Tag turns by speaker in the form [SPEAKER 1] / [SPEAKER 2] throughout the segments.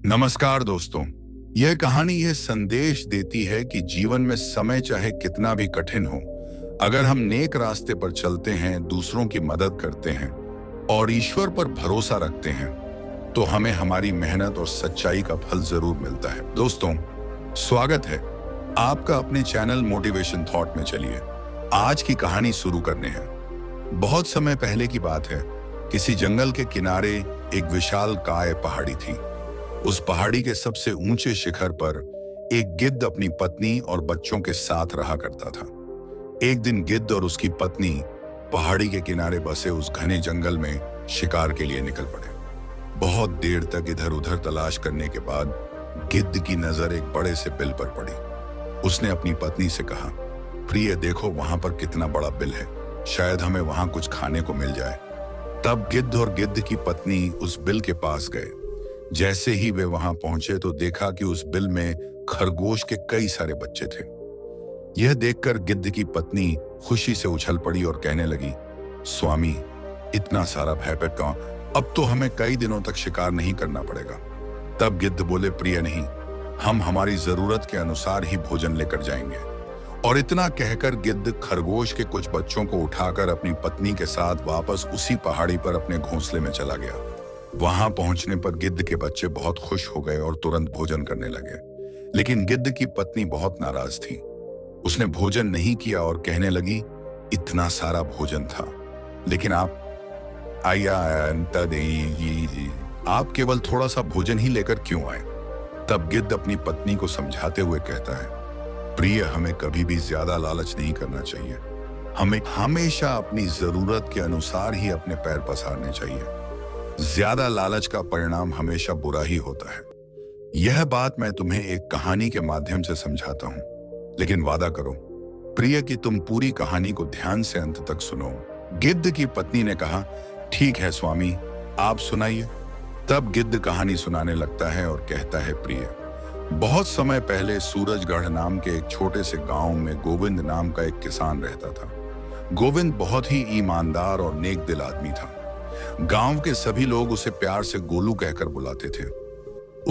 [SPEAKER 1] नमस्कार दोस्तों। यह कहानी यह संदेश देती है कि जीवन में समय चाहे कितना भी कठिन हो, अगर हम नेक रास्ते पर चलते हैं, दूसरों की मदद करते हैं और ईश्वर पर भरोसा रखते हैं, तो हमें हमारी मेहनत और सच्चाई का फल जरूर मिलता है। दोस्तों, स्वागत है आपका अपने चैनल मोटिवेशन थॉट में। चलिए आज की कहानी शुरू करने हैं। बहुत समय पहले की बात है। किसी जंगल के किनारे एक विशाल काय पहाड़ी थी। उस पहाड़ी के सबसे ऊंचे शिखर पर एक गिद्ध अपनी पत्नी और बच्चों के साथ रहा करता था। एक दिन गिद्ध और उसकी पत्नी पहाड़ी के किनारे बसे उस घने जंगल में शिकार के लिए निकल पड़े। बहुत देर तक इधर उधर तलाश करने के बाद गिद्ध की नजर एक बड़े से बिल पर पड़ी। उसने अपनी पत्नी से कहा, प्रिय, देखो वहां पर कितना बड़ा बिल है, शायद हमें वहां कुछ खाने को मिल जाए। तब गिद्ध और गिद्ध की पत्नी उस बिल के पास गए। जैसे ही वे वहां पहुंचे तो देखा कि उस बिल में खरगोश के कई सारे बच्चे थे। यह देखकर गिद्ध की पत्नी खुशी से उछल पड़ी और कहने लगी, स्वामी, इतना सारा भय पेट, अब तो हमें कई दिनों तक शिकार नहीं करना पड़ेगा। तब गिद्ध बोले, प्रिय नहीं, हम हमारी जरूरत के अनुसार ही भोजन लेकर जाएंगे। और इतना कहकर गिद्ध खरगोश के कुछ बच्चों को उठाकर अपनी पत्नी के साथ वापस उसी पहाड़ी पर अपने घोंसले में चला गया। वहां पहुंचने पर गिद्ध के बच्चे बहुत खुश हो गए और तुरंत भोजन करने लगे। लेकिन गिद्ध की पत्नी बहुत नाराज थी। उसने भोजन नहीं किया और कहने लगी, इतना सारा भोजन था, लेकिन आप केवल थोड़ा सा भोजन ही लेकर क्यों आए? तब गिद्ध अपनी पत्नी को समझाते हुए कहता है, प्रिय, हमें कभी भी ज्यादा लालच नहीं करना चाहिए। हमें हमेशा अपनी जरूरत के अनुसार ही अपने पैर पसारने चाहिए। ज्यादा लालच का परिणाम हमेशा बुरा ही होता है। यह बात मैं तुम्हें एक कहानी के माध्यम से समझाता हूं, लेकिन वादा करो प्रिय कि तुम पूरी कहानी को ध्यान से अंत तक सुनो। गिद्ध की पत्नी ने कहा, ठीक है स्वामी, आप सुनाइए। तब गिद्ध कहानी सुनाने लगता है और कहता है, प्रिय, बहुत समय पहले सूरजगढ़ नाम के एक छोटे से गांव में गोविंद नाम का एक किसान रहता था। गोविंद बहुत ही ईमानदार और नेक दिल आदमी था। गांव के सभी लोग उसे प्यार से गोलू कहकर बुलाते थे।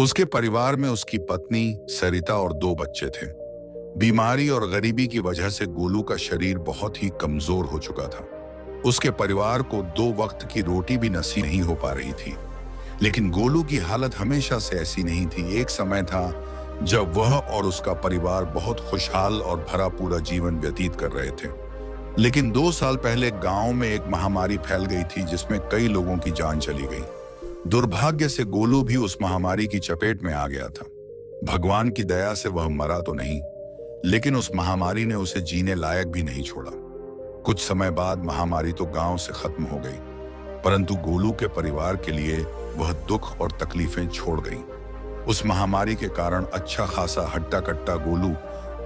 [SPEAKER 1] उसके परिवार में उसकी पत्नी सरिता और 2 बच्चे थे। बीमारी और गरीबी की वजह से गोलू का शरीर बहुत ही कमजोर हो चुका था। उसके परिवार को 2 वक्त की रोटी भी नसीब नहीं हो पा रही थी। लेकिन गोलू की हालत हमेशा से ऐसी नहीं थी। एक समय था जब वह और उसका परिवार बहुत खुशहाल और भरा पूरा जीवन व्यतीत कर रहे थे। लेकिन 2 साल पहले गांव में एक महामारी फैल गई थी, जिसमें कई लोगों की जान चली गई। दुर्भाग्य से गोलू भी उस महामारी की चपेट में आ गया था। भगवान की दया से वह मरा तो नहीं, लेकिन उस महामारी ने उसे जीने लायक भी नहीं छोड़ा। कुछ समय बाद महामारी तो गांव से खत्म हो गई, परंतु गोलू के परिवार के लिए वह दुख और तकलीफें छोड़ गई। उस महामारी के कारण अच्छा खासा हट्टा कट्टा गोलू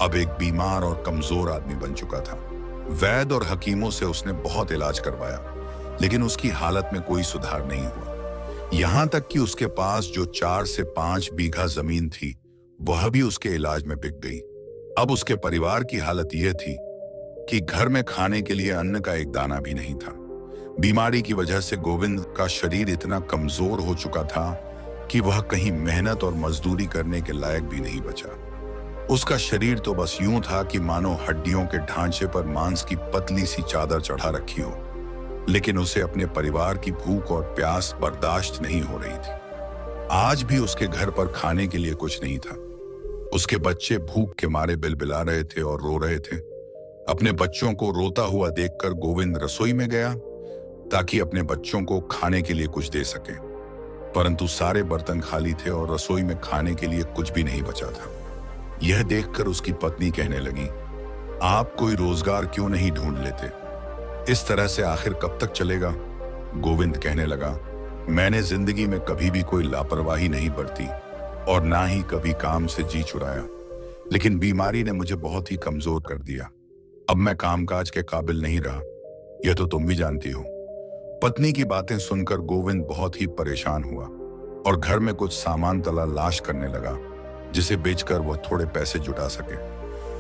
[SPEAKER 1] अब एक बीमार और कमजोर आदमी बन चुका था। वैद्य और हकीमों से उसने बहुत इलाज करवाया, लेकिन उसकी हालत में कोई सुधार नहीं हुआ। यहां तक कि उसके पास जो 4 से 5 बीघा जमीन थी, वह भी उसके इलाज में बिक गई। अब उसके परिवार की हालत यह थी कि घर में खाने के लिए अन्न का एक दाना भी नहीं था। बीमारी की वजह से गोविंद का शरीर इतना कमजोर हो चुका था कि वह कहीं मेहनत और मजदूरी करने के लायक भी नहीं बचा। उसका शरीर तो बस यूं था कि मानो हड्डियों के ढांचे पर मांस की पतली सी चादर चढ़ा रखी हो। लेकिन उसे अपने परिवार की भूख और प्यास बर्दाश्त नहीं हो रही थी। आज भी उसके घर पर खाने के लिए कुछ नहीं था। उसके बच्चे भूख के मारे बिलबिला रहे थे और रो रहे थे। अपने बच्चों को रोता हुआ देखकर गोविंद रसोई में गया ताकि अपने बच्चों को खाने के लिए कुछ दे सके, परंतु सारे बर्तन खाली थे और रसोई में खाने के लिए कुछ भी नहीं बचा था। यह देखकर उसकी पत्नी कहने लगी, आप कोई रोजगार क्यों नहीं ढूंढ लेते? इस तरह से आखिर कब तक चलेगा? गोविंद कहने लगा, मैंने जिंदगी में कभी भी कोई लापरवाही नहीं बरती और ना ही कभी काम से जी चुराया, लेकिन बीमारी ने मुझे बहुत ही कमजोर कर दिया। अब मैं कामकाज के काबिल नहीं रहा, यह तो तुम भी जानती हो। पत्नी की बातें सुनकर गोविंद बहुत ही परेशान हुआ और घर में कुछ सामान तलाश करने लगा, जिसे बेचकर वह थोड़े पैसे जुटा सके।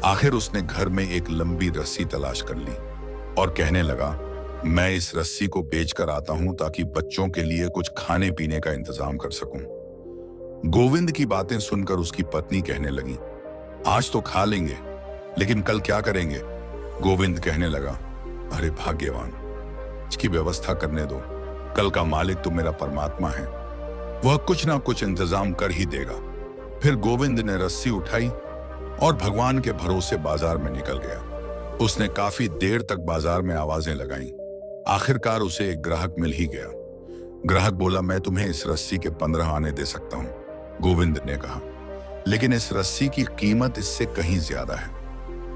[SPEAKER 1] आखिर उसने घर में एक लंबी रस्सी तलाश कर ली और कहने लगा, मैं इस रस्सी को बेचकर आता हूं ताकि बच्चों के लिए कुछ खाने पीने का इंतजाम कर सकूं। गोविंद की बातें सुनकर उसकी पत्नी कहने लगी, आज तो खा लेंगे, लेकिन कल क्या करेंगे? गोविंद कहने लगा, अरे भाग्यवान, इसकी व्यवस्था करने दो, कल का मालिक तो मेरा परमात्मा है, वह कुछ ना कुछ इंतजाम कर ही देगा। फिर गोविंद ने रस्सी उठाई और भगवान के भरोसे बाजार में निकल गया। उसने काफी देर तक बाजार में आवाजें लगाईं। आखिरकार उसे एक ग्राहक मिल ही गया। ग्राहक बोला, मैं तुम्हें इस रस्सी के 15 आने दे सकता हूं। गोविंद ने कहा, लेकिन इस रस्सी की कीमत इससे कहीं ज्यादा है।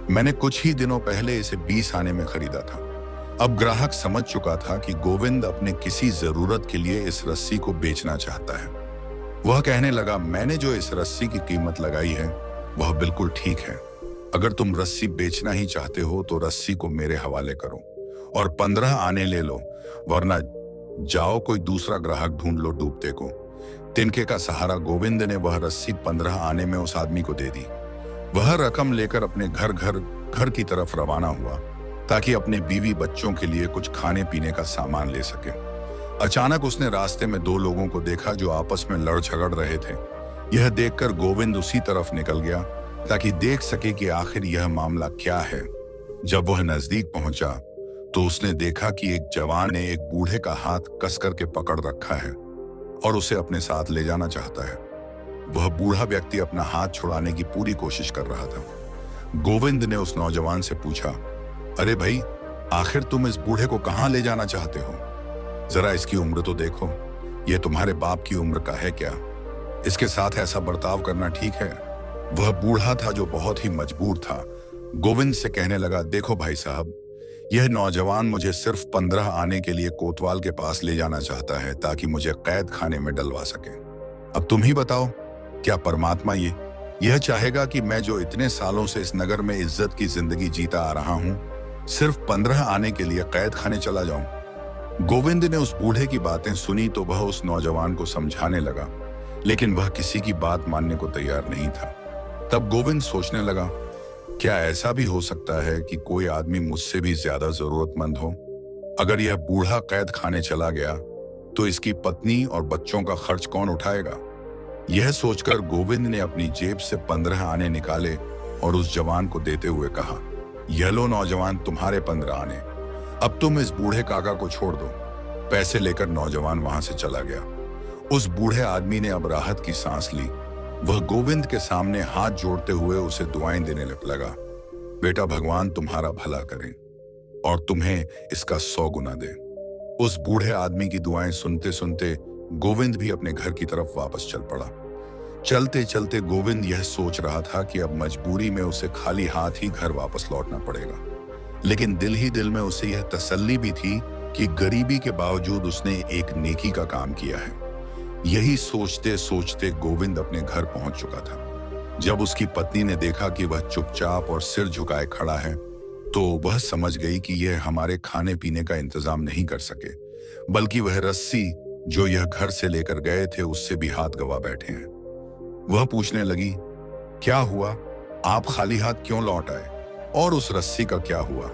[SPEAKER 1] मैंने कुछ ही दिनों पहले इसे 20 आने में खरीदा था। अब ग्राहक समझ चुका था कि गोविंद अपने किसी जरूरत के लिए इस रस्सी को बेचना चाहता है। वह कहने लगा, मैंने जो इस रस्सी की कीमत लगाई है वह बिल्कुल ठीक है। अगर तुम रस्सी बेचना ही चाहते हो तो रस्सी को मेरे हवाले करो और 15 आने ले लो, वरना जाओ कोई दूसरा ग्राहक ढूंढ लो डूबते को। तिनके का सहारा गोविंद ने वह रस्सी 15 आने में उस आदमी को दे दी। वह रकम लेकर अपने घर की तरफ रवाना हुआ ताकि अपने बीवी बच्चों के लिए कुछ खाने पीने का सामान ले सके। अचानक उसने रास्ते में 2 लोगों को देखा जो आपस में लड़ झगड़ रहे थे। यह देखकर गोविंद उसी तरफ निकल गया ताकि देख सके कि आखिर यह मामला क्या है। जब वह नजदीक पहुंचा तो उसने देखा कि एक जवान ने एक बूढ़े का हाथ कस करके पकड़ रखा है और उसे अपने साथ ले जाना चाहता है। वह बूढ़ा व्यक्ति अपना हाथ छुड़ाने की पूरी कोशिश कर रहा था। गोविंद ने उस नौजवान से पूछा, अरे भाई, आखिर तुम इस बूढ़े को कहां ले जाना चाहते हो? जरा इसकी उम्र तो देखो, यह तुम्हारे बाप की उम्र का है क्या? इसके साथ ऐसा बर्ताव करना ठीक है? वह बूढ़ा था जो बहुत ही मजबूर था। गोविंद से कहने लगा, देखो भाई साहब, यह नौजवान मुझे सिर्फ 15 आने के लिए कोतवाल के पास ले जाना चाहता है ताकि मुझे कैद खाने में डलवा सके। अब तुम ही बताओ, क्या परमात्मा यह चाहेगा कि मैं जो इतने सालों से इस नगर में इज्जत की जिंदगी जीता आ रहा हूं, सिर्फ 15 आने के लिए कैद खाने चला जाऊं? गोविंद ने उस बूढ़े की बातें सुनी तो वह उस नौजवान को समझाने लगा, लेकिन वह किसी की बात मानने को तैयार नहीं था। तब गोविंद सोचने लगा, क्या ऐसा भी हो सकता है कि कोई आदमी मुझसे भी ज्यादा जरूरतमंद हो? अगर यह बूढ़ा कैद खाने चला गया तो इसकी पत्नी और बच्चों का खर्च कौन उठाएगा? यह सोचकर गोविंद ने अपनी जेब से 15 आने निकाले और उस जवान को देते हुए कहा, यह लो नौजवान, तुम्हारे 15 आने, अब तुम इस बूढ़े काका को छोड़ दो। पैसे लेकर नौजवान वहां से चला गया। उस बूढ़े आदमी ने अब राहत की सांस ली। वह गोविंद के सामने हाथ जोड़ते हुए उसे दुआएं देने लगा, बेटा, भगवान तुम्हारा भला करें और तुम्हें इसका 100 गुना दे। उस बूढ़े आदमी की दुआएं सुनते सुनते गोविंद भी अपने घर की तरफ वापस चल पड़ा। चलते चलते गोविंद यह सोच रहा था कि अब मजबूरी में उसे खाली हाथ ही घर वापस लौटना पड़ेगा, लेकिन दिल ही दिल में उसे यह तसल्ली भी थी कि गरीबी के बावजूद उसने एक नेकी का काम किया है। यही सोचते सोचते गोविंद अपने घर पहुंच चुका था। जब उसकी पत्नी ने देखा कि वह चुपचाप और सिर झुकाए खड़ा है तो वह समझ गई कि यह हमारे खाने पीने का इंतजाम नहीं कर सके, बल्कि वह रस्सी जो यह घर से लेकर गए थे उससे भी हाथ गवा बैठे हैं। वह पूछने लगी, क्या हुआ, आप खाली हाथ क्यों लौट आए और उस रस्सी का क्या हुआ?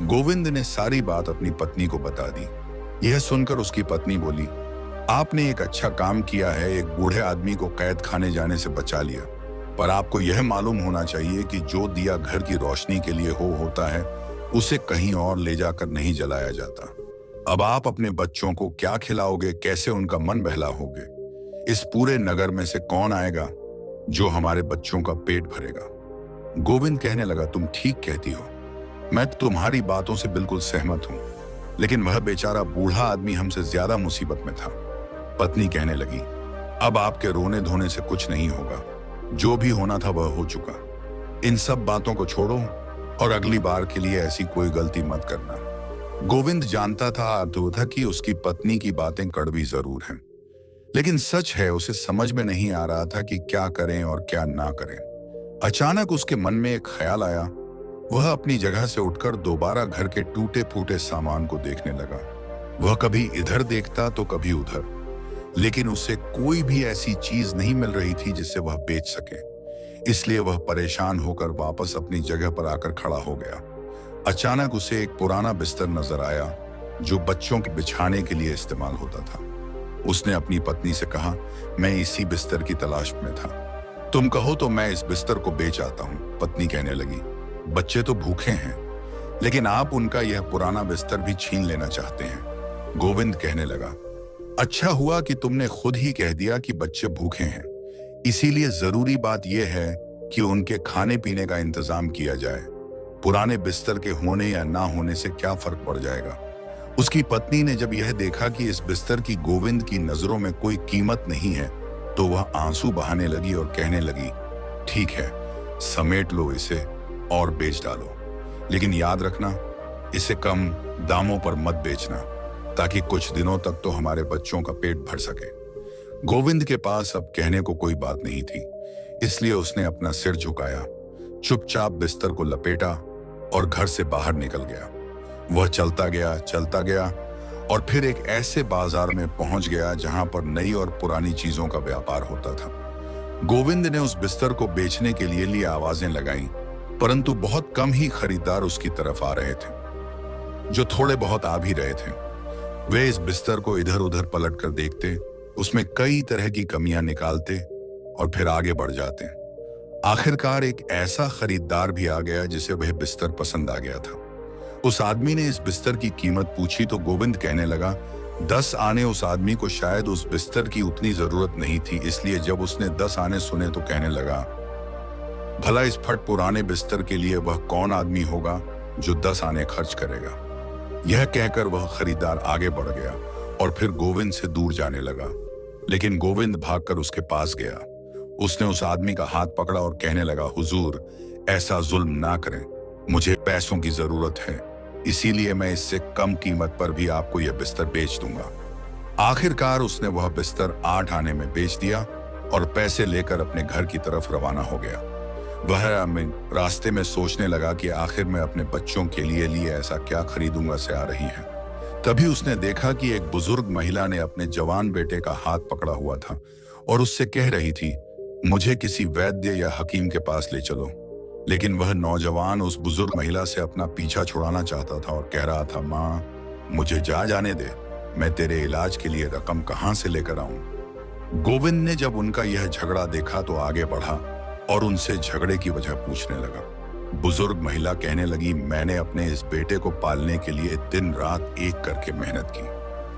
[SPEAKER 1] गोविंद ने सारी बात अपनी पत्नी को बता दी। यह सुनकर उसकी पत्नी बोली, आपने एक अच्छा काम किया है, एक बूढ़े आदमी को कैद खाने जाने से बचा लिया, पर आपको यह मालूम होना चाहिए कि जो दिया घर की रोशनी के लिए होता है उसे कहीं और ले जाकर नहीं जलाया जाता। अब आप अपने बच्चों को क्या खिलाओगे, कैसे उनका मन बहलाओगे? इस पूरे नगर में से कौन आएगा जो हमारे बच्चों का पेट भरेगा? गोविंद कहने लगा, तुम ठीक कहती हो, मैं तुम्हारी बातों से बिल्कुल सहमत हूं, लेकिन वह बेचारा बूढ़ा आदमी हमसे ज्यादा मुसीबत में था। पत्नी कहने लगी, अब आपके रोने धोने से कुछ नहीं होगा, जो भी होना था वह हो चुका। इन सब बातों को छोड़ो और अगली बार के लिए ऐसी कोई गलती मत करना। गोविंद जानता था कि उसकी पत्नी की बातें कड़वी जरूर हैं, लेकिन सच है उसे समझ में नहीं आ रहा था कि क्या करें और क्या ना करें। अचानक उसके मन में एक ख्याल आया। वह अपनी जगह से उठकर दोबारा घर के टूटे फूटे सामान को देखने लगा। वह कभी इधर देखता तो कभी उधर, लेकिन उसे कोई भी ऐसी चीज नहीं मिल रही थी जिसे वह बेच सके। इसलिए वह परेशान होकर वापस अपनी जगह पर आकर खड़ा हो गया। अचानक उसे एक पुराना बिस्तर नजर आया जो बच्चों के बिछाने के लिए इस्तेमाल होता था। उसने अपनी पत्नी से कहा, मैं इसी बिस्तर की तलाश में था, तुम कहो तो मैं इस बिस्तर को बेच आता हूं। पत्नी कहने लगी, बच्चे तो भूखे हैं, लेकिन आप उनका यह पुराना बिस्तर भी छीन लेना चाहते हैं। गोविंद कहने लगा, अच्छा हुआ कि तुमने खुद ही कह दिया कि बच्चे भूखे हैं, इसीलिए जरूरी बात यह है कि उनके खाने पीने का इंतजाम किया जाए। पुराने बिस्तर के होने या ना होने से क्या फर्क पड़ जाएगा। उसकी पत्नी ने जब यह देखा कि इस बिस्तर की गोविंद की नजरों में कोई कीमत नहीं है, तो वह आंसू बहाने लगी और कहने लगी, ठीक है, समेट लो इसे और बेच डालो, लेकिन याद रखना, इसे कम दामों पर मत बेचना, ताकि कुछ दिनों तक तो हमारे बच्चों का पेट भर सके। गोविंद के पास अब कहने को कोई बात नहीं थी, इसलिए उसने अपना सिर झुकाया, चुपचाप बिस्तर को लपेटा और घर से बाहर निकल गया। वह चलता गया और फिर एक ऐसे बाजार में पहुंच गया जहां पर नई और पुरानी चीजों का व्यापार होता था। गोविंद ने उस बिस्तर को बेचने के लिए आवाजें लगाईं, परंतु बहुत कम ही खरीदार उसकी तरफ आ रहे थे। जो थोड़े बहुत आ भी रहे थे, वे इस बिस्तर को इधर उधर पलट कर देखते, उसमें कई तरह की कमियां निकालते और फिर आगे बढ़ जाते। आखिरकार एक ऐसा खरीदार भी आ गया जिसे वह बिस्तर पसंद आ गया था। उस आदमी ने इस बिस्तर की कीमत पूछी तो गोविंद कहने लगा, 10 आने। उस आदमी को शायद उस बिस्तर की उतनी जरूरत नहीं थी, इसलिए जब उसने 10 आने सुने तो कहने लगा, भला इस फट पुराने बिस्तर के लिए वह कौन आदमी होगा जो 10 आने खर्च करेगा। यह कहकर वह खरीदार आगे बढ़ गया और फिर गोविंद से दूर जाने लगा, लेकिन गोविंद भागकर उसके पास गया। उसने उस आदमी का हाथ पकड़ा और कहने लगा, हुजूर, ऐसा जुल्म ना करें, मुझे पैसों की जरूरत है, इसीलिए मैं इससे कम कीमत पर भी आपको यह बिस्तर बेच दूंगा। आखिरकार उसने वह बिस्तर 8 आने में बेच दिया और पैसे लेकर अपने घर की तरफ रवाना हो गया। वह रास्ते में सोचने लगा कि आखिर मैं अपने बच्चों के लिए ऐसा क्या खरीदूंगा से आ रही है। तभी उसने देखा कि एक बुजुर्ग महिला ने अपने जवान बेटे का हाथ पकड़ा हुआ था और उससे कह रही थी, मुझे किसी वैद्य या हकीम के पास ले चलो। लेकिन वह नौजवान उस बुजुर्ग महिला से अपना पीछा छुड़ाना चाहता था और कह रहा था, माँ, मुझे जाने दे, मैं तेरे इलाज के लिए रकम कहां से लेकर आऊं। गोविंद ने जब उनका यह झगड़ा देखा तो आगे बढ़ा और उनसे झगड़े की वजह पूछने लगा। बुजुर्ग महिला कहने लगी, मैंने अपने इस बेटे को पालने के लिए दिन रात एक करके मेहनत की,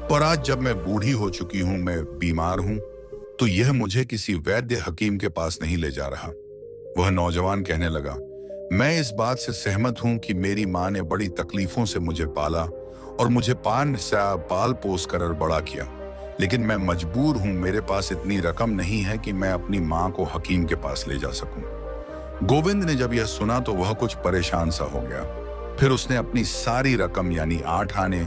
[SPEAKER 1] पर आज जब मैं बूढ़ी हो चुकी हूं, मैं बीमार हूं, तो यह मुझे किसी वैद्य हकीम के पास नहीं ले जा रहा। वह नौजवान कहने लगा, मैं इस बात से सहमत हूं कि मेरी माँ ने बड़ी तकलीफों से मुझे पाला और मुझे पाल पोस कर बड़ा किया, लेकिन मैं मजबूर हूं, मेरे पास इतनी रकम नहीं है कि मैं अपनी माँ को हकीम के पास ले जा सकूं। गोविंद ने जब यह सुना तो वह कुछ परेशान सा हो गया। फिर उसने अपनी सारी रकम यानी 8 आने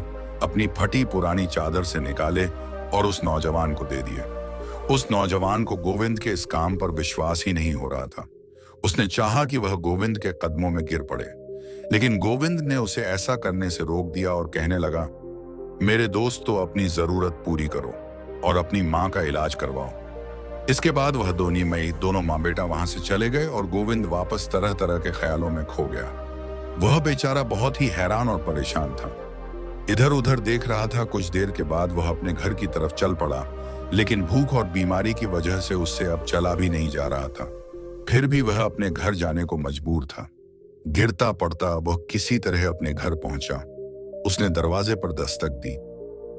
[SPEAKER 1] अपनी फटी पुरानी चादर से निकाले और उस नौजवान को दे दिए। उस नौजवान को गोविंद के इस काम पर विश्वास ही नहीं हो रहा था। उसने चाहा कि वह गोविंद के कदमों में गिर पड़े, लेकिन गोविंद ने उसे ऐसा करने से रोक दिया और कहने लगा, मेरे दोस्त, तो अपनी जरूरत पूरी करो और अपनी माँ का इलाज करवाओ। इसके बाद वह दोनों माँ बेटा वहां से चले गए और गोविंद वापस तरह तरह के ख्यालों में खो गया। वह बेचारा बहुत ही हैरान और परेशान था, इधर उधर देख रहा था। कुछ देर के बाद वह अपने घर की तरफ चल पड़ा, लेकिन भूख और बीमारी की वजह से उससे अब चला भी नहीं जा रहा था। फिर भी वह अपने घर जाने को मजबूर था। गिरता पड़ता वह किसी तरह अपने घर पहुंचा। उसने दरवाजे पर दस्तक दी।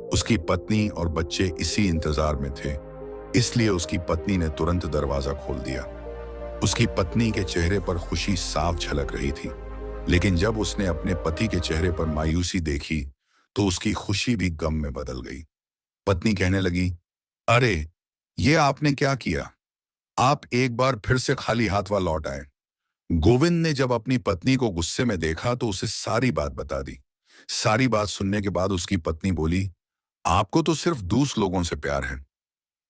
[SPEAKER 1] उसकी पत्नी और बच्चे इसी इंतजार में थे, इसलिए उसकी पत्नी ने तुरंत दरवाजा खोल दिया। उसकी पत्नी के चेहरे पर खुशी साफ झलक रही थी, लेकिन जब उसने अपने पति के चेहरे पर मायूसी देखी तो उसकी खुशी भी गम में बदल गई। पत्नी कहने लगी, अरे, ये आपने क्या किया? आप एक बार फिर से खाली हाथ लौट आए। गोविंद ने जब अपनी पत्नी को गुस्से में देखा तो उसे सारी बात बता दी। सारी बात सुनने के बाद उसकी पत्नी बोली, आपको तो सिर्फ दूसरे लोगों से प्यार है,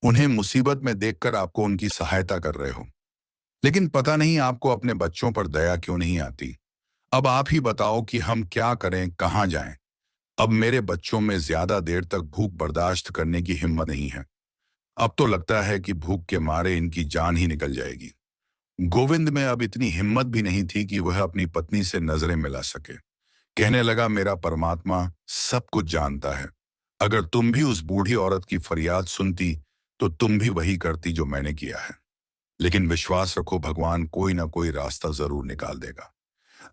[SPEAKER 1] उन्हें मुसीबत में देखकर आपको उनकी सहायता कर रहे हो, लेकिन पता नहीं आपको अपने बच्चों पर दया क्यों नहीं आती। अब आप ही बताओ कि हम क्या करें, कहां जाएं। अब मेरे बच्चों में ज्यादा देर तक भूख बर्दाश्त करने की हिम्मत नहीं है। अब तो लगता है कि भूख के मारे इनकी जान ही निकल जाएगी। गोविंद में अब इतनी हिम्मत भी नहीं थी कि वह अपनी पत्नी से नजरें मिला सके। कहने लगा, मेरा परमात्मा सब कुछ जानता है। अगर तुम भी उस बूढ़ी औरत की फरियाद सुनती तो तुम भी वही करती जो मैंने किया है। लेकिन विश्वास रखो, भगवान कोई ना कोई रास्ता जरूर निकाल देगा।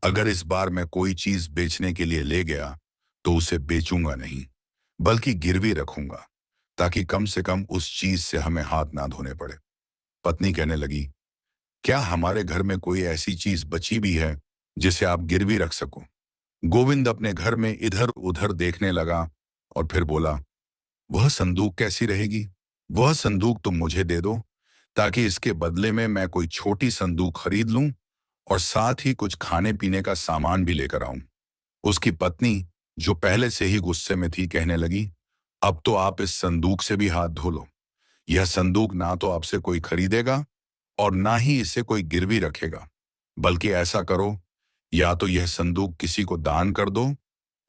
[SPEAKER 1] अगर इस बार मैं कोई चीज बेचने के लिए ले गया तो उसे बेचूंगा नहीं, बल्कि गिरवी रखूंगा, ताकि कम से कम उस चीज से हमें हाथ ना धोने पड़े। पत्नी कहने लगी, क्या हमारे घर में कोई ऐसी चीज बची भी है जिसे आप गिरवी रख सको? गोविंद अपने घर में इधर उधर देखने लगा और फिर बोला, वह संदूक कैसी रहेगी? वह संदूक तुम मुझे दे दो, ताकि इसके बदले में मैं कोई छोटी संदूक खरीद लूं और साथ ही कुछ खाने पीने का सामान भी लेकर आऊं। उसकी पत्नी, जो पहले से ही गुस्से में थी, कहने लगी, अब तो आप इस संदूक से भी हाथ धो लो। यह संदूक ना तो आपसे कोई खरीदेगा और ना ही इसे कोई गिरवी रखेगा। बल्कि ऐसा करो, या तो यह संदूक किसी को दान कर दो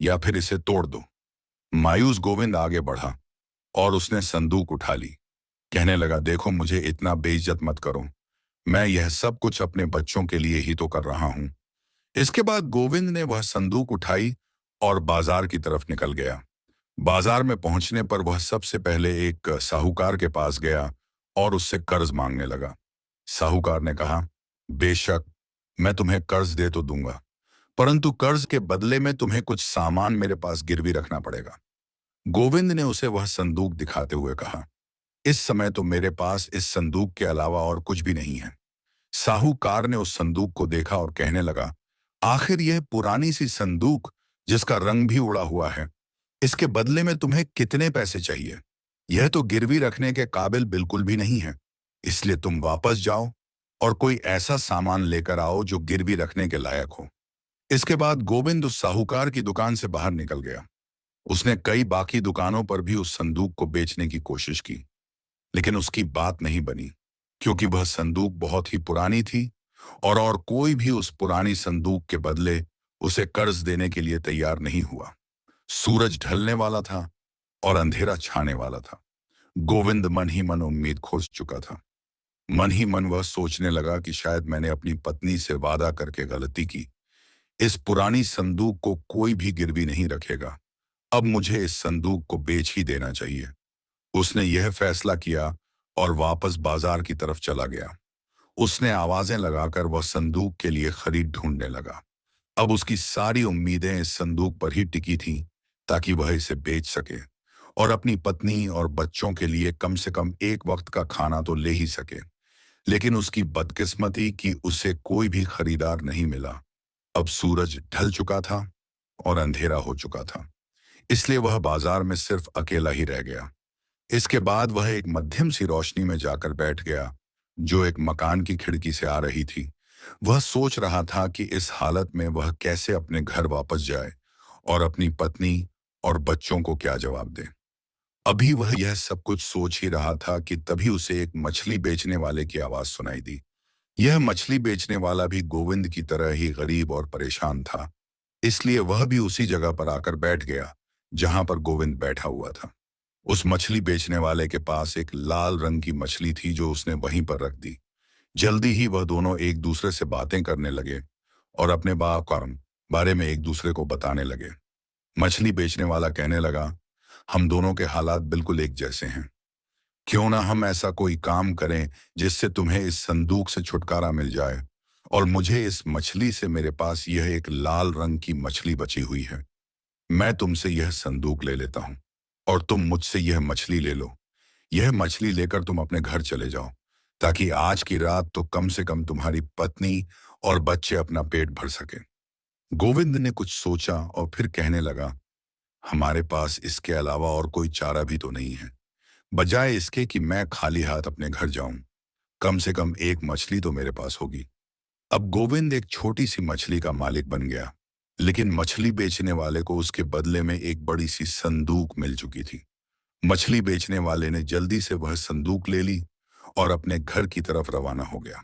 [SPEAKER 1] या फिर इसे तोड़ दो। मायूस गोविंद आगे बढ़ा और उसने संदूक उठा ली। कहने लगा, देखो, मुझे इतना बेइज्जत मत करो। मैं यह सब कुछ अपने बच्चों के लिए ही तो कर रहा हूं। इसके बाद गोविंद ने वह संदूक उठाई और बाजार की तरफ निकल गया। बाजार में पहुंचने पर वह सबसे पहले एक साहूकार के पास गया और उससे कर्ज मांगने लगा। साहूकार ने कहा, बेशक, मैं तुम्हें कर्ज दे तो दूंगा, परंतु कर्ज के बदले में तुम्हें कुछ सामान मेरे पास गिरवी रखना पड़ेगा। गोविंद ने उसे वह संदूक दिखाते हुए कहा, इस समय तो मेरे पास इस संदूक के अलावा और कुछ भी नहीं है। साहूकार ने उस संदूक को देखा और कहने लगा, आखिर यह पुरानी सी संदूक जिसका रंग भी उड़ा हुआ है, इसके बदले में तुम्हें कितने पैसे चाहिए? यह तो गिरवी रखने के काबिल बिल्कुल भी नहीं है। इसलिए तुम वापस जाओ और कोई ऐसा सामान लेकर आओ जो गिरवी रखने के लायक हो। इसके बाद गोविंद उस साहूकार की दुकान से बाहर निकल गया। उसने कई बाकी दुकानों पर भी उस संदूक को बेचने की कोशिश की, लेकिन उसकी बात नहीं बनी, क्योंकि वह संदूक बहुत ही पुरानी थी और कोई भी उस पुरानी संदूक के बदले उसे कर्ज देने के लिए तैयार नहीं हुआ। सूरज ढलने वाला था और अंधेरा छाने वाला था। गोविंद मन ही मन उम्मीद खोज चुका था। मन ही मन वह सोचने लगा कि शायद मैंने अपनी पत्नी से वादा करके गलती की। इस पुरानी संदूक को कोई भी गिरवी नहीं रखेगा। अब मुझे इस संदूक को बेच ही देना चाहिए। उसने यह फैसला किया और वापस बाजार की तरफ चला गया। उसने आवाजें लगाकर वह संदूक के लिए खरीद ढूंढने लगा। अब उसकी सारी उम्मीदें इस संदूक पर ही टिकी थीं, ताकि वह इसे बेच सके और अपनी पत्नी और बच्चों के लिए कम से कम एक वक्त का खाना तो ले ही सके। लेकिन उसकी बदकिस्मती कि उसे कोई भी खरीदार नहीं मिला। अब सूरज ढल चुका था और अंधेरा हो चुका था, इसलिए वह बाजार में सिर्फ अकेला ही रह गया। इसके बाद वह एक मध्यम सी रोशनी में जाकर बैठ गया, जो एक मकान की खिड़की से आ रही थी। वह सोच रहा था कि इस हालत में वह कैसे अपने घर वापस जाए और अपनी पत्नी और बच्चों को क्या जवाब दे। अभी वह यह सब कुछ सोच ही रहा था कि तभी उसे एक मछली बेचने वाले की आवाज सुनाई दी। यह मछली बेचने वाला भी गोविंद की तरह ही गरीब और परेशान था, इसलिए वह भी उसी जगह पर आकर बैठ गया जहां पर गोविंद बैठा हुआ था। उस मछली बेचने वाले के पास एक लाल रंग की मछली थी, जो उसने वहीं पर रख दी। जल्दी ही वह दोनों एक दूसरे से बातें करने लगे और अपने काम बारे में एक दूसरे को बताने लगे। मछली बेचने वाला कहने लगा, हम दोनों के हालात बिल्कुल एक जैसे हैं। क्यों ना हम ऐसा कोई काम करें जिससे तुम्हें इस संदूक से छुटकारा मिल जाए और मुझे इस मछली से। मेरे पास यह एक लाल रंग की मछली बची हुई है। मैं तुमसे यह संदूक ले लेता हूं और तुम मुझसे यह मछली ले लो। यह मछली लेकर तुम अपने घर चले जाओ, ताकि आज की रात तो कम से कम तुम्हारी पत्नी और बच्चे अपना पेट भर सके। गोविंद ने कुछ सोचा और फिर कहने लगा, हमारे पास इसके अलावा और कोई चारा भी तो नहीं है। बजाय इसके कि मैं खाली हाथ अपने घर जाऊं, कम से कम एक मछली तो मेरे पास होगी। अब गोविंद एक छोटी सी मछली का मालिक बन गया, लेकिन मछली बेचने वाले को उसके बदले में एक बड़ी सी संदूक मिल चुकी थी। मछली बेचने वाले ने जल्दी से वह संदूक ले ली और अपने घर की तरफ रवाना हो गया।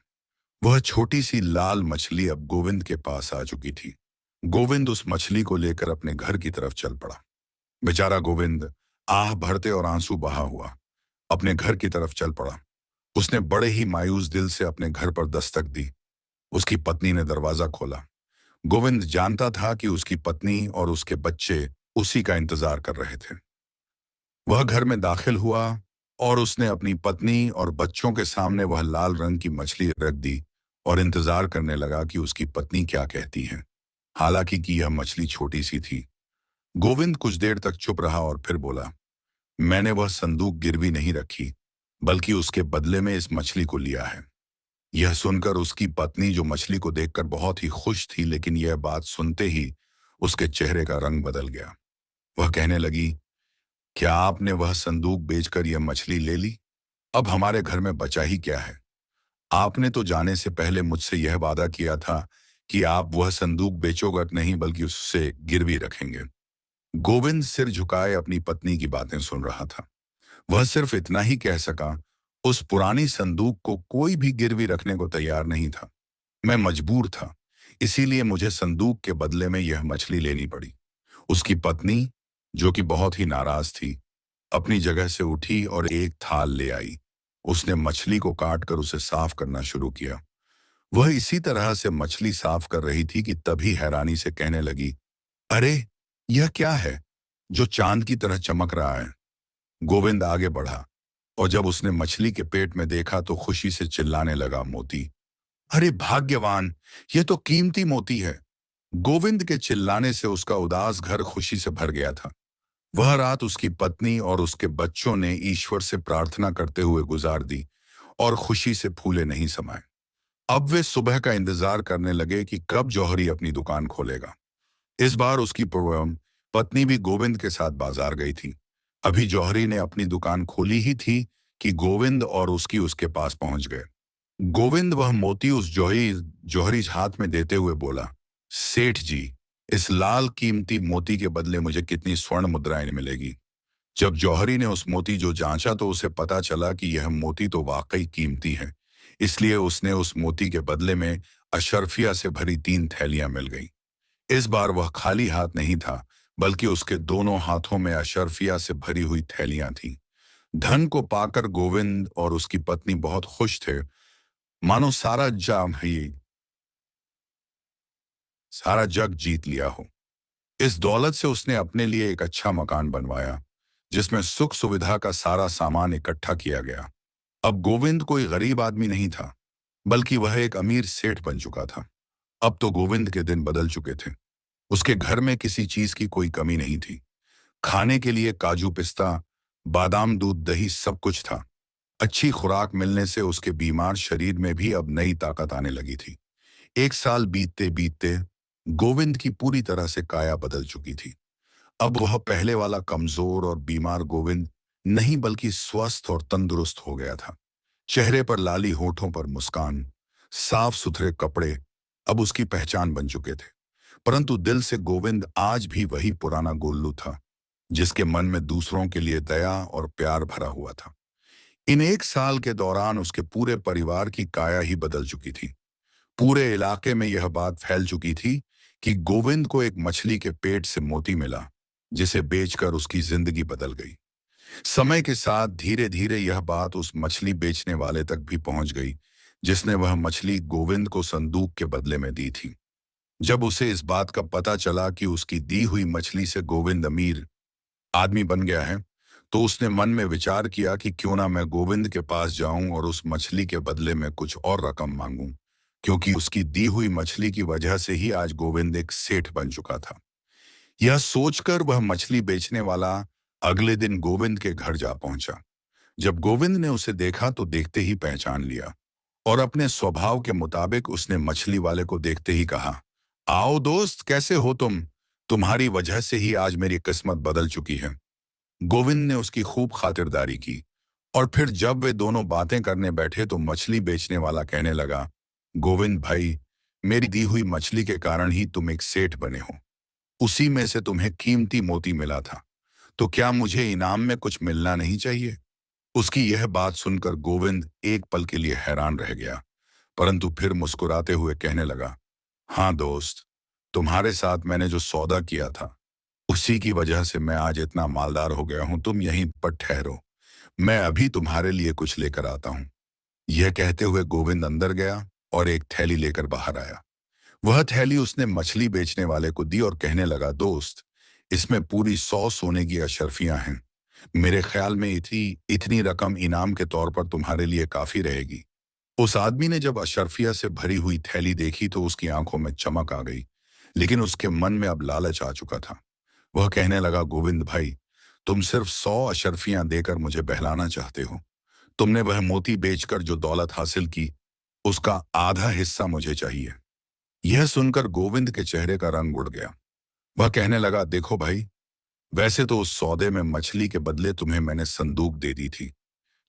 [SPEAKER 1] वह छोटी सी लाल मछली अब गोविंद के पास आ चुकी थी। गोविंद उस मछली को लेकर अपने घर की तरफ चल पड़ा। बेचारा गोविंद आह भरते और आंसू बहा हुआ अपने घर की तरफ चल पड़ा। उसने बड़े ही मायूस दिल से अपने घर पर दस्तक दी। उसकी पत्नी ने दरवाजा खोला। गोविंद जानता था कि उसकी पत्नी और उसके बच्चे उसी का इंतजार कर रहे थे। वह घर में दाखिल हुआ और उसने अपनी पत्नी और बच्चों के सामने वह लाल रंग की मछली रख दी और इंतजार करने लगा कि उसकी पत्नी क्या कहती है। हालांकि कि यह मछली छोटी सी थी। गोविंद कुछ देर तक चुप रहा और फिर बोला, मैंने वह संदूक गिरवी नहीं रखी, बल्कि उसके बदले में इस मछली को लिया है। यह सुनकर उसकी पत्नी, जो मछली को देखकर बहुत ही खुश थी, लेकिन यह बात सुनते ही उसके चेहरे का रंग बदल गया। वह कहने लगी, क्या आपने वह संदूक बेचकर यह मछली ले ली? अब हमारे घर में बचा ही क्या है? आपने तो जाने से पहले मुझसे यह वादा किया था कि आप वह संदूक बेचोगे नहीं, बल्कि उससे गिरवी रखेंगे। गोविंद सिर झुकाए अपनी पत्नी की बातें सुन रहा था। वह सिर्फ इतना ही कह सका, उस पुरानी संदूक को कोई भी गिरवी रखने को तैयार नहीं था। मैं मजबूर था, इसीलिए मुझे संदूक के बदले में यह मछली लेनी पड़ी। उसकी पत्नी, जो कि बहुत ही नाराज थी, अपनी जगह से उठी और एक थाल ले आई। उसने मछली को काटकर उसे साफ करना शुरू किया। वह इसी तरह से मछली साफ कर रही थी कि तभी हैरानी से कहने लगी, अरे, यह क्या है जो चांद की तरह चमक रहा है? गोविंद आगे बढ़ा और जब उसने मछली के पेट में देखा तो खुशी से चिल्लाने लगा, मोती! अरे भाग्यवान, यह तो कीमती मोती है। गोविंद के चिल्लाने से उसका उदास घर खुशी से भर गया था। वह रात उसकी पत्नी और उसके बच्चों ने ईश्वर से प्रार्थना करते हुए गुजार दी और खुशी से फूले नहीं समाये। अब वे सुबह का इंतजार करने लगे कि कब जौहरी अपनी दुकान खोलेगा। इस बार उसकी पत्नी भी गोविंद के साथ बाजार गई थी। अभी जौहरी ने अपनी दुकान खोली ही थी कि गोविंद और उसकी उसके पास पहुंच गए। गोविंद वह मोती उस जौहरी हाथ में देते हुए बोला, सेठ जी, इस लाल कीमती मोती के बदले मुझे कितनी स्वर्ण मुद्राएं मिलेगी? जब जौहरी ने उस मोती जो जांचा तो उसे पता चला कि यह मोती तो वाकई कीमती है। इसलिए उसने उस मोती के बदले में अशर्फिया से भरी 3 थैलियां मिल गई। इस बार वह खाली हाथ नहीं था, बल्कि उसके दोनों हाथों में अशर्फिया से भरी हुई थैलियां थीं। धन को पाकर गोविंद और उसकी पत्नी बहुत खुश थे, मानो सारा जग जीत लिया हो। इस दौलत से उसने अपने लिए एक अच्छा मकान बनवाया, जिसमें सुख सुविधा का सारा सामान इकट्ठा किया गया। अब गोविंद कोई गरीब आदमी नहीं था, बल्कि वह एक अमीर सेठ बन चुका था। अब तो गोविंद के दिन बदल चुके थे। उसके घर में किसी चीज की कोई कमी नहीं थी। खाने के लिए काजू पिस्ता, बादाम, दूध, दही सब कुछ था। अच्छी खुराक मिलने से उसके बीमार शरीर में भी अब नई ताकत आने लगी थी। एक साल बीतते बीतते गोविंद की पूरी तरह से काया बदल चुकी थी। अब वह पहले वाला कमजोर और बीमार गोविंद नहीं, बल्कि स्वस्थ और तंदुरुस्त हो गया था। चेहरे पर लाली, होठों पर मुस्कान, साफ सुथरे कपड़े अब उसकी पहचान बन चुके थे। परंतु दिल से गोविंद आज भी वही पुराना गोल्लू था, जिसके मन में दूसरों के लिए दया और प्यार भरा हुआ था। इन एक साल के दौरान उसके पूरे परिवार की काया ही बदल चुकी थी। पूरे इलाके में यह बात फैल चुकी थी कि गोविंद को एक मछली के पेट से मोती मिला, जिसे बेचकर उसकी जिंदगी बदल गई। समय के साथ धीरे धीरे यह बात उस मछली बेचने वाले तक भी पहुंच गई, जिसने वह मछली गोविंद को संदूक के बदले में दी थी। जब उसे इस बात का पता चला कि उसकी दी हुई मछली से गोविंद अमीर आदमी बन गया है, तो उसने मन में विचार किया कि क्यों ना मैं गोविंद के पास जाऊं और उस मछली के बदले में कुछ और रकम मांगूं, क्योंकि उसकी दी हुई मछली की वजह से ही आज गोविंद एक सेठ बन चुका था। यह सोचकर वह मछली बेचने वाला अगले दिन गोविंद के घर जा पहुंचा। जब गोविंद ने उसे देखा तो देखते ही पहचान लिया और अपने स्वभाव के मुताबिक उसने मछली वाले को देखते ही कहा, आओ दोस्त, कैसे हो तुम? तुम्हारी वजह से ही आज मेरी किस्मत बदल चुकी है। गोविंद ने उसकी खूब खातिरदारी की और फिर जब वे दोनों बातें करने बैठे तो मछली बेचने वाला कहने लगा, गोविंद भाई, मेरी दी हुई मछली के कारण ही तुम एक सेठ बने हो। उसी में से तुम्हें कीमती मोती मिला था, तो क्या मुझे इनाम में कुछ मिलना नहीं चाहिए? उसकी यह बात सुनकर गोविंद एक पल के लिए हैरान रह गया, परंतु फिर मुस्कुराते हुए कहने लगा, हाँ दोस्त, तुम्हारे साथ मैंने जो सौदा किया था, उसी की वजह से मैं आज इतना मालदार हो गया हूं। तुम यहीं पर ठहरो, मैं अभी तुम्हारे लिए कुछ लेकर आता हूं। यह कहते हुए गोविंद अंदर गया और एक थैली लेकर बाहर आया। वह थैली उसने मछली बेचने वाले को दी और कहने लगा, दोस्त, इसमें पूरी 100 सोने की अशर्फियां हैं। मेरे ख्याल में इतनी इतनी रकम इनाम के तौर पर तुम्हारे लिए काफी रहेगी। उस आदमी ने जब अशरफिया से भरी हुई थैली देखी तो उसकी आंखों में चमक आ गई, लेकिन उसके मन में अब लालच आ चुका था। वह कहने लगा, गोविंद भाई, तुम सिर्फ 100 अशरफियां देकर मुझे बहलाना चाहते हो। तुमने वह मोती बेचकर जो दौलत हासिल की, उसका आधा हिस्सा मुझे चाहिए। यह सुनकर गोविंद के चेहरे का रंग उड़ गया। वह कहने लगा, देखो भाई, वैसे तो उस सौदे में मछली के बदले तुम्हें मैंने संदूक दे दी थी,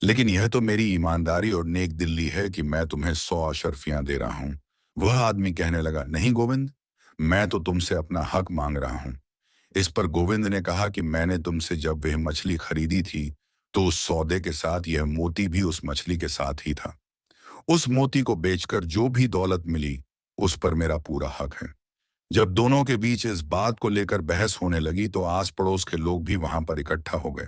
[SPEAKER 1] लेकिन यह तो मेरी ईमानदारी और नेक दिल्ली है कि मैं तुम्हें 100 अशरफियां दे रहा हूं। वह आदमी कहने लगा, नहीं गोविंद, मैं तो तुमसे अपना हक मांग रहा हूं। इस पर गोविंद ने कहा कि मैंने तुमसे जब वह मछली खरीदी थी, तो उस सौदे के साथ यह मोती भी उस मछली के साथ ही था। उस मोती को बेचकर जो भी दौलत मिली, उस पर मेरा पूरा हक है। जब दोनों के बीच इस बात को लेकर बहस होने लगी तो आस पड़ोस के लोग भी वहां पर इकट्ठा हो गए।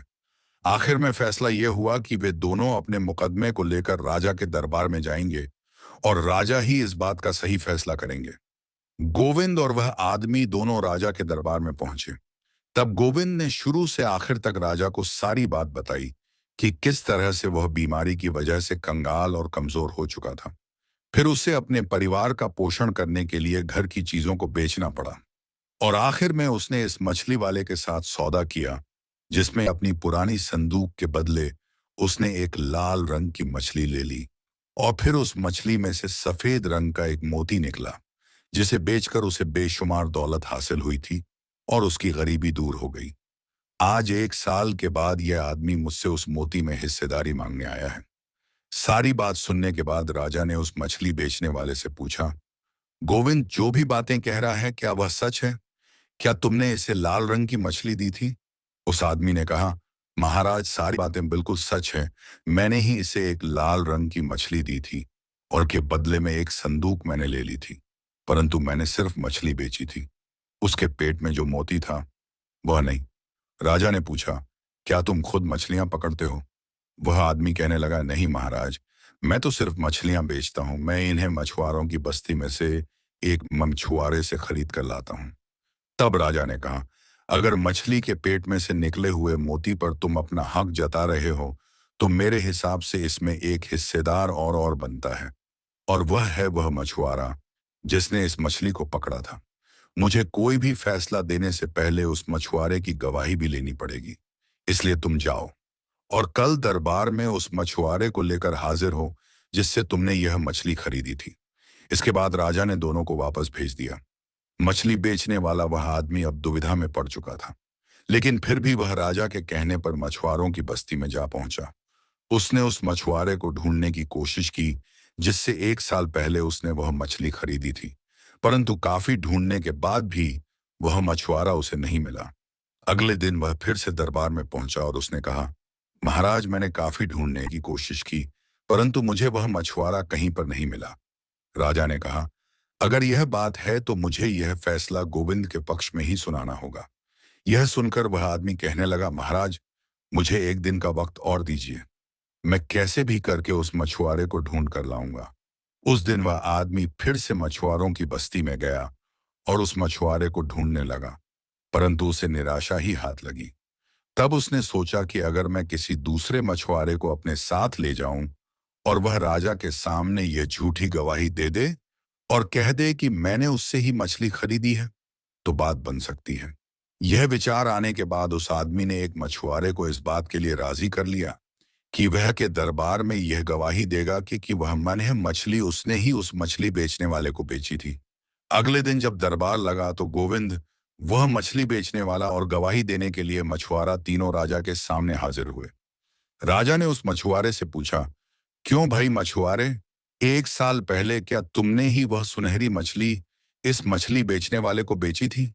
[SPEAKER 1] आखिर में फैसला यह हुआ कि वे दोनों अपने मुकदमे को लेकर राजा के दरबार में जाएंगे और राजा ही इस बात का सही फैसला करेंगे। गोविंद और वह आदमी दोनों राजा के दरबार में पहुंचे। तब गोविंद ने शुरू से आखिर तक राजा को सारी बात बताई कि किस तरह से वह बीमारी की वजह से कंगाल और कमजोर हो चुका था। फिर उसे अपने परिवार का पोषण करने के लिए घर की चीजों को बेचना पड़ा, और आखिर में उसने इस मछली वाले के साथ सौदा किया, जिसमें अपनी पुरानी संदूक के बदले उसने एक लाल रंग की मछली ले ली। और फिर उस मछली में से सफेद रंग का एक मोती निकला, जिसे बेचकर उसे बेशुमार दौलत हासिल हुई थी और उसकी गरीबी दूर हो गई। आज 1 साल के बाद यह आदमी मुझसे उस मोती में हिस्सेदारी मांगने आया है। सारी बात सुनने के बाद राजा ने उस मछली बेचने वाले से पूछा, गोविंद जो भी बातें कह रहा है क्या वह सच है? क्या तुमने इसे लाल रंग की मछली दी थी? उस आदमी ने कहा, महाराज, सारी बातें बिल्कुल सच है। मैंने ही इसे एक लाल रंग की मछली दी थी और के बदले में एक संदूक मैंने ले ली थी, परंतु मैंने सिर्फ मछली बेची थी। उसके पेट में जो मोती था वह नहीं। राजा ने पूछा, क्या तुम खुद मछलियां पकड़ते हो? वह आदमी कहने लगा, नहीं महाराज, मैं तो सिर्फ मछलियां बेचता हूं। मैं इन्हें मछुआरों की बस्ती में से एक मछुआरे से खरीद कर लाता हूं। तब राजा ने कहा, अगर मछली के पेट में से निकले हुए मोती पर तुम अपना हक जता रहे हो, तो मेरे हिसाब से इसमें एक हिस्सेदार और बनता है, और वह है वह मछुआरा जिसने इस मछली को पकड़ा था। मुझे कोई भी फैसला देने से पहले उस मछुआरे की गवाही भी लेनी पड़ेगी। इसलिए तुम जाओ और कल दरबार में उस मछुआरे को लेकर हाजिर हो जिससे तुमने यह मछली खरीदी थी। इसके बाद राजा ने दोनों को वापस भेज दिया। मछली बेचने वाला वह आदमी अब दुविधा में पड़ चुका था, लेकिन फिर भी वह राजा के कहने पर मछुआरों की बस्ती में जा पहुंचा। उसने उस मछुआरे को ढूंढने की कोशिश की जिससे 1 साल पहले उसने वह मछली खरीदी थी, परंतु काफी ढूंढने के बाद भी वह मछुआरा उसे नहीं मिला। अगले दिन वह फिर से दरबार में पहुंचा और उसने कहा, महाराज, मैंने काफी ढूंढने की कोशिश की, परंतु मुझे वह मछुआरा कहीं पर नहीं मिला। राजा ने कहा, अगर यह बात है तो मुझे यह फैसला गोविंद के पक्ष में ही सुनाना होगा। यह सुनकर वह आदमी कहने लगा, महाराज, मुझे एक दिन का वक्त और दीजिए। मैं कैसे भी करके उस मछुआरे को ढूंढ कर लाऊंगा। उस दिन वह आदमी फिर से मछुआरों की बस्ती में गया और उस मछुआरे को ढूंढने लगा, परंतु उसे निराशा ही हाथ लगी। तब उसने सोचा कि अगर मैं किसी दूसरे मछुआरे को अपने साथ ले जाऊं और वह राजा के सामने यह झूठी गवाही दे दे और कह दे कि मैंने उससे ही मछली खरीदी है, तो बात बन सकती है। यह विचार आने के बाद उस आदमी ने एक मछुआरे को इस बात के लिए राजी कर लिया कि वह के दरबार में यह गवाही देगा कि वह मन मछली उसने ही उस मछली बेचने वाले को बेची थी। अगले दिन जब दरबार लगा तो गोविंद, वह मछली बेचने वाला और गवाही देने के लिए मछुआरा तीनों राजा के सामने हाजिर हुए। राजा ने उस मछुआरे से पूछा, क्यों भाई मछुआरे, 1 साल पहले क्या तुमने ही वह सुनहरी मछली इस मछली बेचने वाले को बेची थी?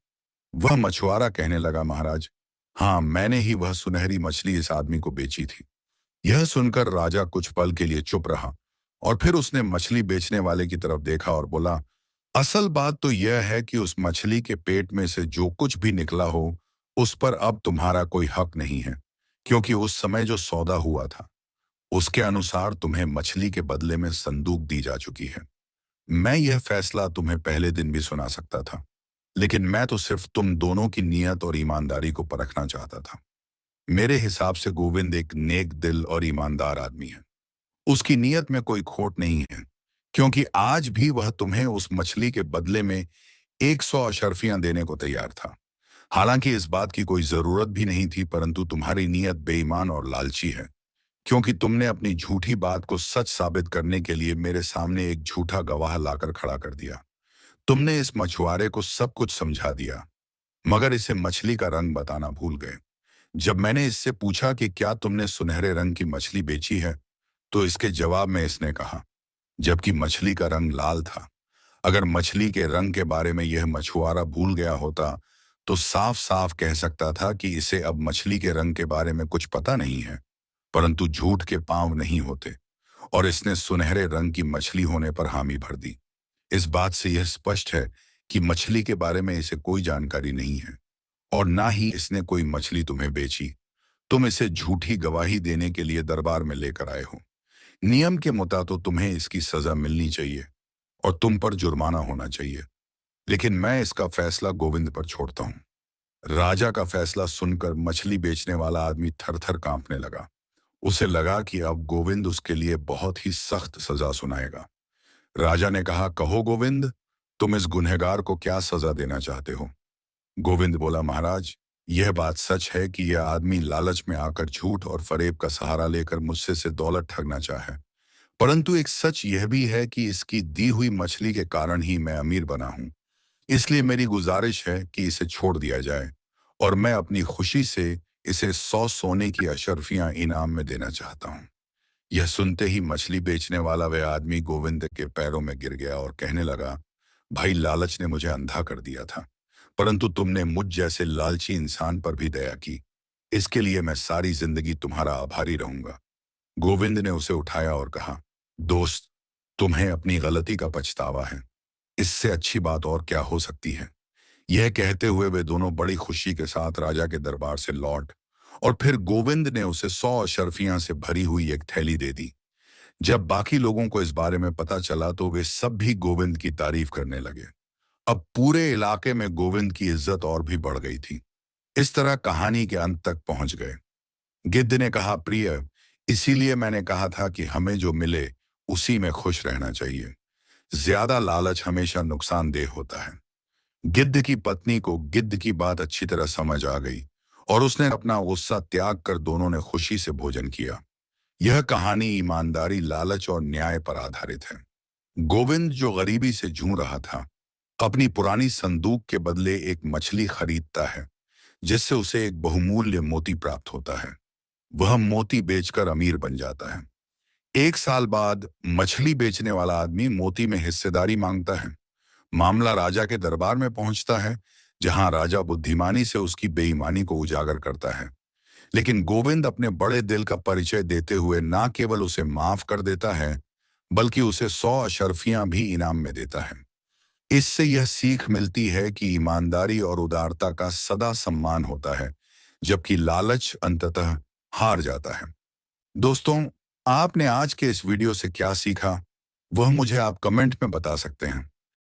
[SPEAKER 1] वह मछुआरा कहने लगा, महाराज, हाँ, मैंने ही वह सुनहरी मछली इस आदमी को बेची थी। यह सुनकर राजा कुछ पल के लिए चुप रहा और फिर उसने मछली बेचने वाले की तरफ देखा और बोला, असल बात तो यह है कि उस मछली के पेट में से जो कुछ भी निकला हो, उस पर अब तुम्हारा कोई हक नहीं है, क्योंकि उस समय जो सौदा हुआ था उसके अनुसार तुम्हें मछली के बदले में संदूक दी जा चुकी है। मैं यह फैसला तुम्हें पहले दिन भी सुना सकता था, लेकिन मैं तो सिर्फ तुम दोनों की नीयत और ईमानदारी को परखना चाहता था। मेरे हिसाब से गोविंद एक नेक दिल और ईमानदार आदमी है। उसकी नीयत में कोई खोट नहीं है, क्योंकि आज भी वह तुम्हें उस मछली के बदले में 100 अशर्फियां देने को तैयार था। हालांकि इस बात की कोई जरूरत भी नहीं थी, परंतु तुम्हारी नीयत बेईमान और लालची है, क्योंकि तुमने अपनी झूठी बात को सच साबित करने के लिए मेरे सामने एक झूठा गवाह लाकर खड़ा कर दिया। तुमने इस मछुआरे को सब कुछ समझा दिया, मगर इसे मछली का रंग बताना भूल गए। जब मैंने इससे पूछा कि क्या तुमने सुनहरे रंग की मछली बेची है, तो इसके जवाब में इसने कहा, जबकि मछली का रंग लाल था। अगर मछली के रंग के बारे में यह मछुआरा भूल गया होता, तो साफ साफ कह सकता था कि इसे अब मछली के रंग के बारे में कुछ पता नहीं है। परंतु झूठ के पांव नहीं होते, और इसने सुनहरे रंग की मछली होने पर हामी भर दी। इस बात से यह स्पष्ट है कि मछली के बारे में इसे कोई जानकारी नहीं है, और ना ही इसने कोई मछली तुम्हें बेची। तुम इसे झूठी गवाही देने के लिए दरबार में लेकर आए हो। नियम के मुताबिक तुम्हें इसकी सजा मिलनी चाहिए और तुम पर जुर्माना होना चाहिए, लेकिन मैं इसका फैसला गोविंद पर छोड़ता हूं। राजा का फैसला सुनकर मछली बेचने वाला आदमी थर थर कांपने लगा। उसे लगा कि अब गोविंद उसके लिए बहुत ही सख्त सजा सुनाएगा। राजा ने कहा, कहो गोविंद, तुम इस गुनहगार को क्या सजा देना चाहते हो? गोविंद बोला, महाराज, यह बात सच है कि यह आदमी लालच में आकर झूठ और फरेब का सहारा लेकर मुझसे से दौलत ठगना चाहे। परंतु एक सच यह भी है कि इसकी दी हुई मछली के कारण ही मैं अमीर बना हूं। इसलिए मेरी गुजारिश है कि इसे छोड़ दिया जाए, और मैं अपनी खुशी से इसे 100 सोने की अशर्फियां इनाम में देना चाहता हूं। यह सुनते ही मछली बेचने वाला वह आदमी गोविंद के पैरों में गिर गया और कहने लगा, भाई, लालच ने मुझे अंधा कर दिया था, परंतु तुमने मुझ जैसे लालची इंसान पर भी दया की। इसके लिए मैं सारी जिंदगी तुम्हारा आभारी रहूंगा। गोविंद ने उसे उठाया और कहा, दोस्त, तुम्हें अपनी गलती का पछतावा है। इससे अच्छी बात और क्या हो सकती है? यह कहते हुए वे दोनों बड़ी खुशी के साथ राजा के दरबार से लौट, और फिर गोविंद ने उसे 100 अशर्फियां से भरी हुई एक थैली दे दी। जब बाकी लोगों को इस बारे में पता चला, तो वे सब भी गोविंद की तारीफ करने लगे। अब पूरे इलाके में गोविंद की इज्जत और भी बढ़ गई थी। इस तरह कहानी के अंत तक पहुंच गए। गिद्ध ने कहा, प्रिय, इसीलिए मैंने कहा था कि हमें जो मिले उसी में खुश रहना चाहिए। ज्यादा लालच हमेशा नुकसानदेह होता है। गिद्ध की पत्नी को गिद्ध की बात अच्छी तरह समझ आ गई, और उसने अपना गुस्सा त्याग कर दोनों ने खुशी से भोजन किया। यह कहानी ईमानदारी, लालच और न्याय पर आधारित है। गोविंद, जो गरीबी से जूझ रहा था, अपनी पुरानी संदूक के बदले एक मछली खरीदता है, जिससे उसे एक बहुमूल्य मोती प्राप्त होता है। वह मोती बेचकर अमीर बन जाता है। 1 साल बाद मछली बेचने वाला आदमी मोती में हिस्सेदारी मांगता है। मामला राजा के दरबार में पहुंचता है, जहां राजा बुद्धिमानी से उसकी बेईमानी को उजागर करता है। लेकिन गोविंद अपने बड़े दिल का परिचय देते हुए ना केवल उसे माफ कर देता है, बल्कि उसे 100 अशर्फियां भी इनाम में देता है। इससे यह सीख मिलती है कि ईमानदारी और उदारता का सदा सम्मान होता है, जबकि लालच अंततः हार जाता है। दोस्तों, आपने आज के इस वीडियो से क्या सीखा, वह मुझे आप कमेंट में बता सकते हैं।